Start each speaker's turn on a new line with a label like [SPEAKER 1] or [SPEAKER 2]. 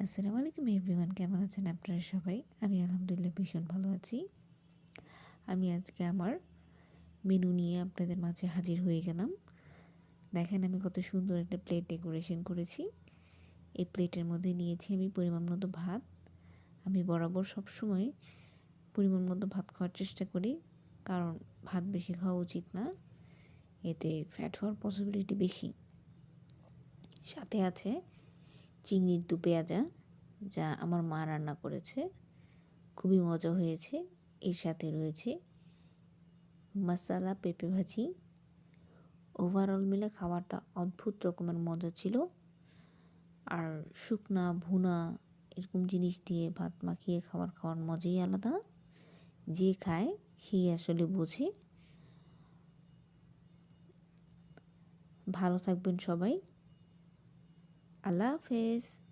[SPEAKER 1] আসসালামু আলাইকুম এভরিওয়ান, কেমন আছেন আপনারা সবাই? আমি আলহামদুলিল্লাহ ভীষণ ভালো আছি। আমি আজকে আমার মেনু নিয়ে আপনাদের মাঝে হাজির হয়ে গেলাম। দেখেন আমি কত সুন্দর একটা প্লেট ডেকোরেশন করেছি। এই প্লেটের মধ্যে নিয়েছি আমি পরিমাণ মতো ভাত। আমি বরাবর সবসময় পরিমাণ মতো ভাত খাওয়ার চেষ্টা করি, কারণ ভাত বেশি খাওয়া উচিত না, এতে ফ্যাট হওয়ার পসিবিলিটি বেশি। সাথে আছে চিংড়ির দু পেঁয়াজা, যা আমার মা রান্না করেছে, খুবই মজা হয়েছে। এর সাথে রয়েছে মশালা পেঁপে ভাজি। ওভারঅল মিলে খাবারটা অদ্ভুত রকমের মজা ছিল। আর শুকনা ভুনা এরকম জিনিস দিয়ে ভাত মাখিয়ে খাওয়ার মজাই আলাদা। যে খায় সেই আসলে বোঝে। ভালো থাকবেন সবাই। আল্লাহ হাফেজ।